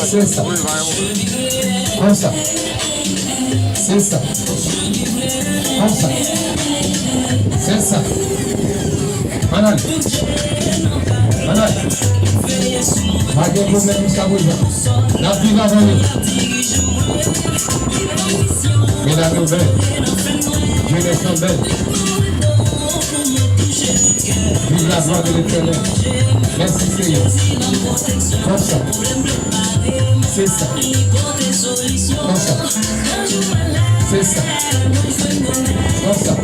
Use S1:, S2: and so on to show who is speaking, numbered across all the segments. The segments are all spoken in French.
S1: C'est ça. Comme ça. C'est ça. Comme ça. C'est ça. Manan. Manan. Pas de problème jusqu'à présent. La vie va venir. Mais la nouvelle. Dieu est son belle. Vive la gloire de l'Éternel. Merci Seigneur. Comme ça. C'est ça. Comme ça. C'est ça. Comme ça.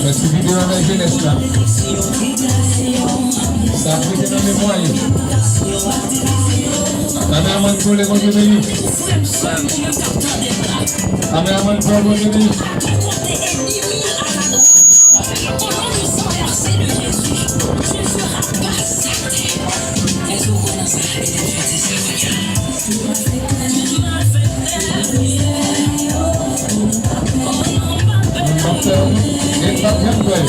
S1: Merci vidéo dans la jeunesse là. Ça a pris dans mes moyens. La mère m'a pour les bons bénis. La mère m'a pour les bons bénis. Et pas bien prêt.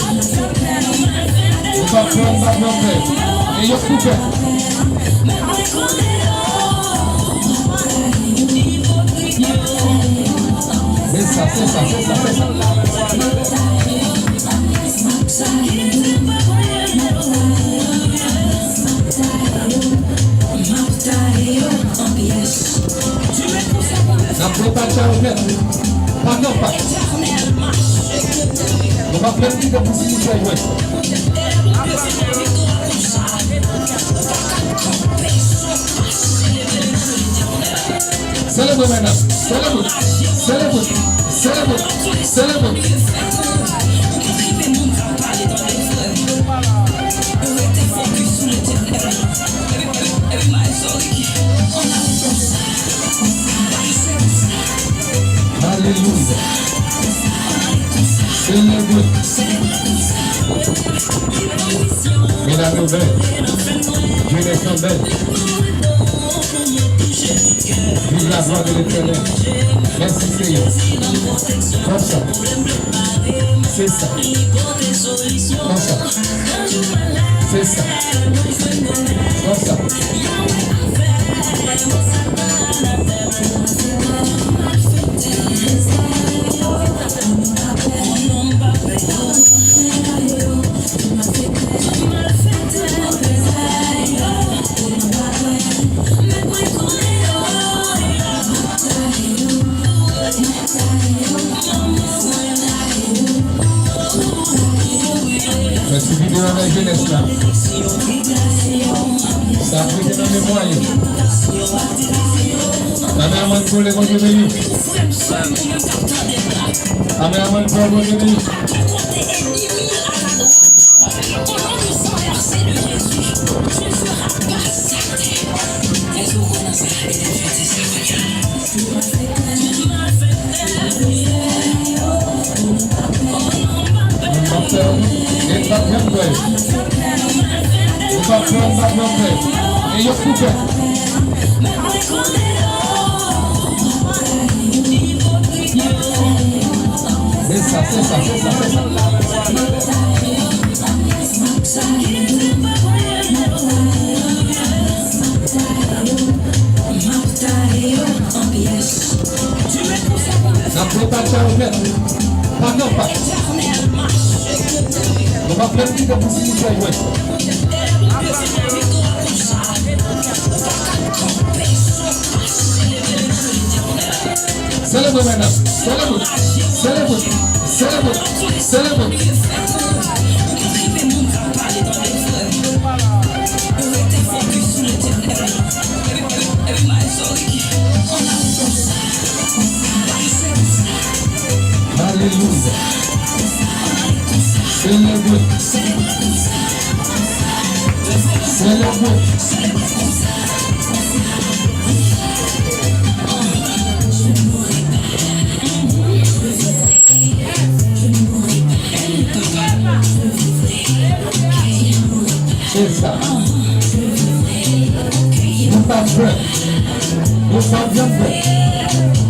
S1: Pas bien prêt. Et il coupé. C'est ça, c'est ça, c'est ça, c'est ça. La préparation au net. Pas non pas. On va faire une de possibilités. Célèbre maintenant. Célèbre. Célèbre. Célèbre. Célèbre. Alléluia. Célèbre. Mais la nouvelle, Dieu est son belle. Vive la gloire de l'Éternel. Merci Seigneur. Comme ça. C'est ça. Comme ça. C'est ça. Comme ça. Merci vidéo dans la jeunesse là. Ça a pris dans mes moyens. La mère m'a pour les bons bénis. La mère m'a pour les bons bénis. Et pas bien prêt. Et pas bien prêt. Et il coupé. C'est ça, c'est ça, c'est ça, c'est ça. La préparation au net. Pas non pas. On va faire une de possibilités. Célèbre maintenant. Célèbre. Célèbre. Célèbre. Célèbre. Alléluia. Célèbre. Célèbre.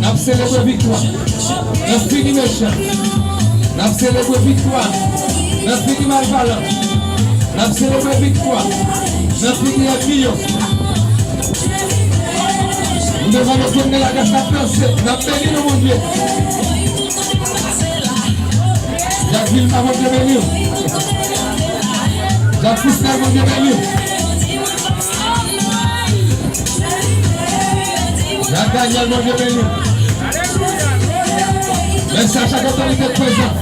S1: N'a célébré victoire. N'a fini méchant. N'a célébré victoire. N'a fini malvalent. N'a célébré victoire. N'a fini million. Nous devons nous tourner la casse à penser. N'a béni le mon Dieu. Jacques Vilma, mon Dieu béni. Jacques Fistel, mon Dieu béni. Jacques Daniel, mon Dieu béni. Merci à chaque autorité présente.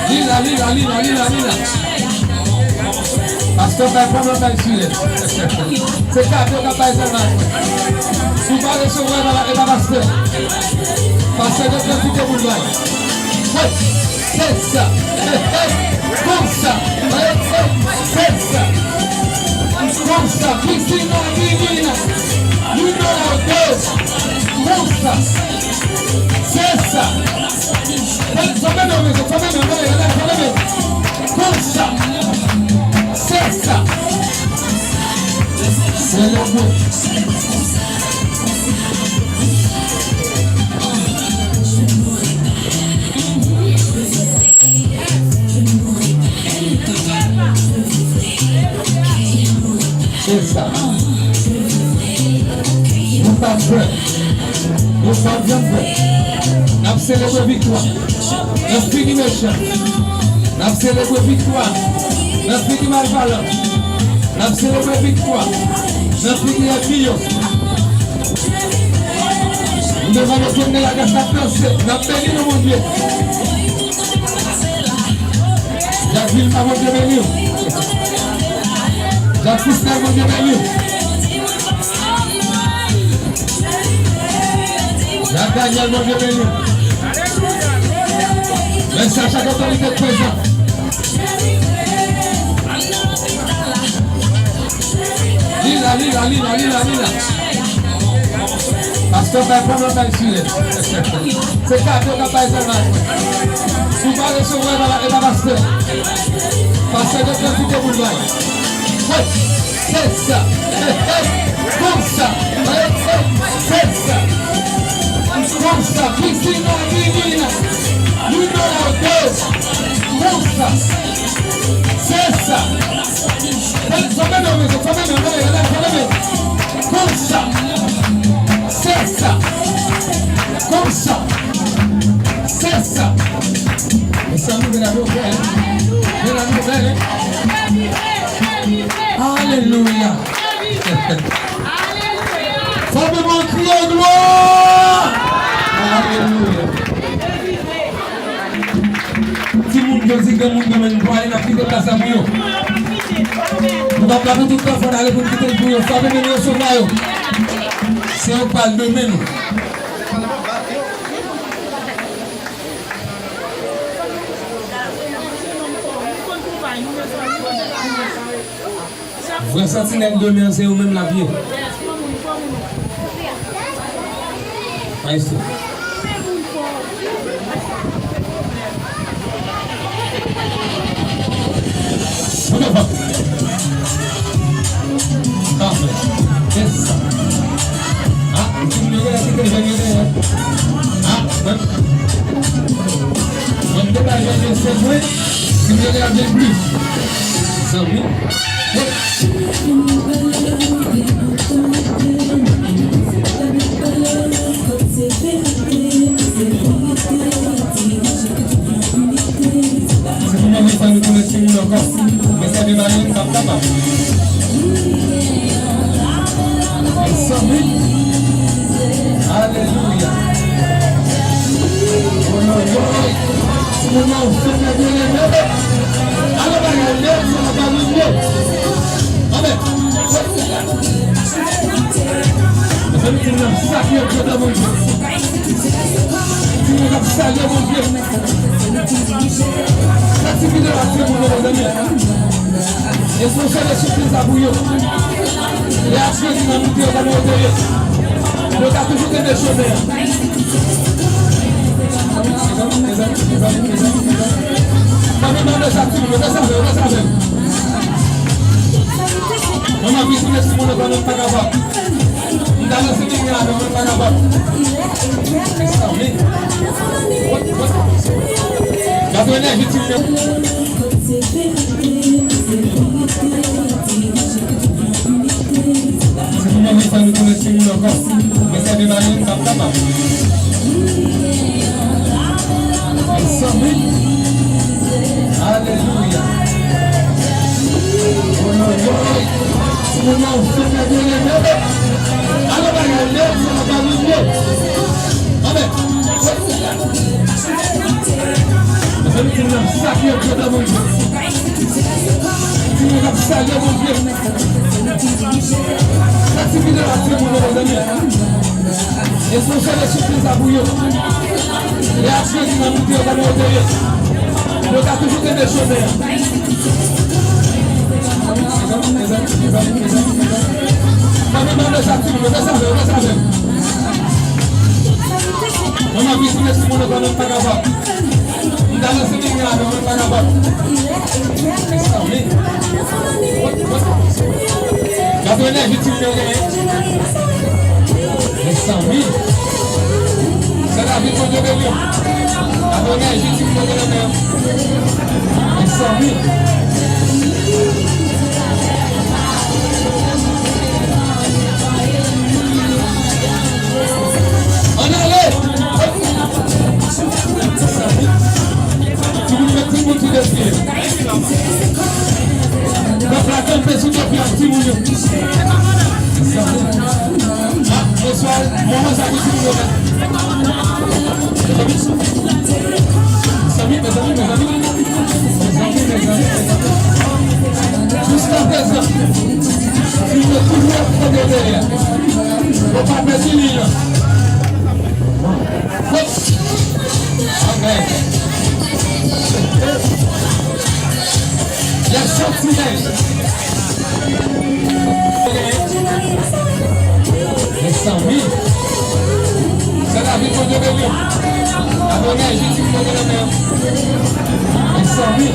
S1: Lila. Pasteur, pas de problème ici. C'est cadeau qui n'a pas été mal. Si vous allez recevoir dans la pasteur, pasteur de profiter pour le bail. C'est ça. Comme ça. C'est ça. Comme ça. Piscina, divina. Numéro 2. Comme ça. C'est ça. Comme ça. C'est ça. C'est le mot. C'est ça. Nous pas prêts. Nous sommes bien prêts. Nous avons célébré victoire. Nous avons fini méchant. Nous avons célébré victoire. Nous avons fini malvalent. Nous avons célébré victoire. Nous avons fini million. Nous devons nous tourner la casse à penser. Nous avons béni le mon Dieu. Jacques Vilma, mon Dieu béni. Jacques Fistel, mon Dieu béni. Jacques Daniel, mon Dieu béni. Merci à chaque autorité présente. Lila. Pasteur, pas de problème ici. C'est cadeau qui n'a pas été mal. Si vous allez recevoir dans la pasteur, pasteur de profiter pour le bail. C'est ça. Comme ça. C'est ça. Comme ça. Piscina, divina. Numéro 2. Comme ça. C'est ça. Comme ça. C'est ça. Comme ça. C'est ça. Et ça nous de la nouvelle. De la nouvelle. Alléluia. Faites-moi crier gloire. Alléluia. Si vous me dites que vous me aller la fille de place à vous. Nous allons pas tout le temps aller pour quitter le bouillon. Faites-moi le sauver. C'est un pas de nous. Vous sentinelle demain, c'est vous-même la vie. Ici. C'est ça. Ah, tu me regardes la télé, ah, on débat avec ces points, tu me regardes plus. 100 000. C'est pour moi que nous connaissons encore, mais ça démarre une femme là-bas. 100 000. Alléluia. Oh non, c'est le moment où je fais bien les mêmes. Alors, regardez, ça va pas nous dire. Amen. Tu nous as salué, Dieu de mon Dieu. Tu nous as salué, mon Dieu. Ça suffit de la tuer pour nos amis. Et ce sont des surprises à bouillon. Et à ce qui m'a mis dans mon intérieur. Le gars toujours des chômeurs. Famille, on est ça, on est ça. On a vu tout le monde dans le pagabot. Dans le séminaire, dans le pagabot. Gardez l'énergie, s'il vous plaît. Si vous m'avez pas nous connaissez nous encore, mais ça démarre une femme capable. Alléluia. Si vous m'avez bien aimé, alors regardez, ça va pas nous mieux. Amen. Vous avez dit, nous avons sacré Dieu dans mon Dieu. Nous avons sacré mon Dieu. L'activité de la tribu de nos amis. Et ce sont les surprises à bouillon. Les actions qui m'ont monté au bas de l'intérieur. Nous avons toujours des choses. On a vu tout le monde dans le pagabot. Dans le séminaire, dans le pagabot. Gardez l'énergie, s'il vous plaît. Les 100 000. C'est la vie de Dieu de Dieu. Gardez l'énergie, s'il vous plaît. Les 100 000. On allait. Tu vous mettez tout le monde sur les pieds. Donc la tempête sous le pied, petit moulin. Bonsoir, moment ça vous dit. Mes amis. Jusqu'à présent, si vous êtes toujours près de derrière, vous ne pas perdre l'île. Amen. Il y a sortilège. Les 100 000. C'est la vie de Dieu de Dieu. La bonne énergie, tu peux donner la main. Les 100 000.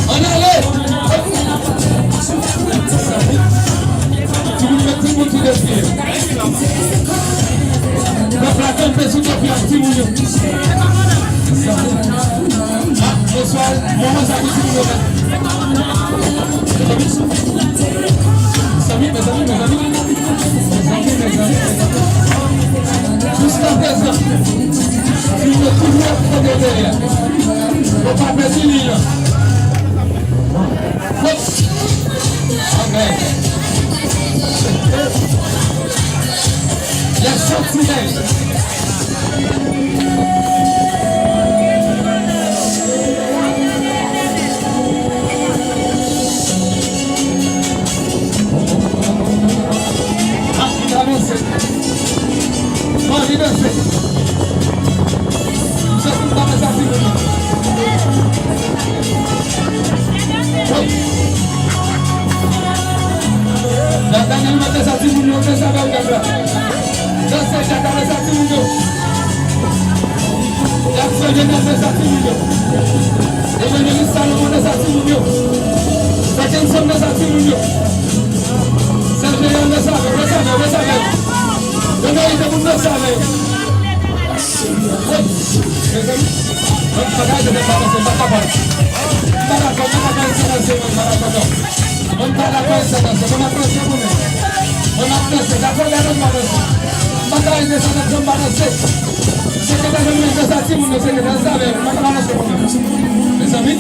S1: On allait. Tu vous mettez tout le monde sur les pieds. Donc la tempête sous le pied, petit moulin. Bonsoir, moment ça vous dit. Mes amis. Jusqu'à présent, si vous êtes toujours près de derrière, vous ne pas perdre l'île. Amen. Il y a sortilège. Les amis?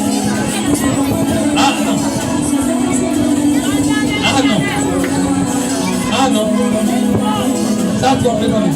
S1: Ah non. Ça trompe, les amis.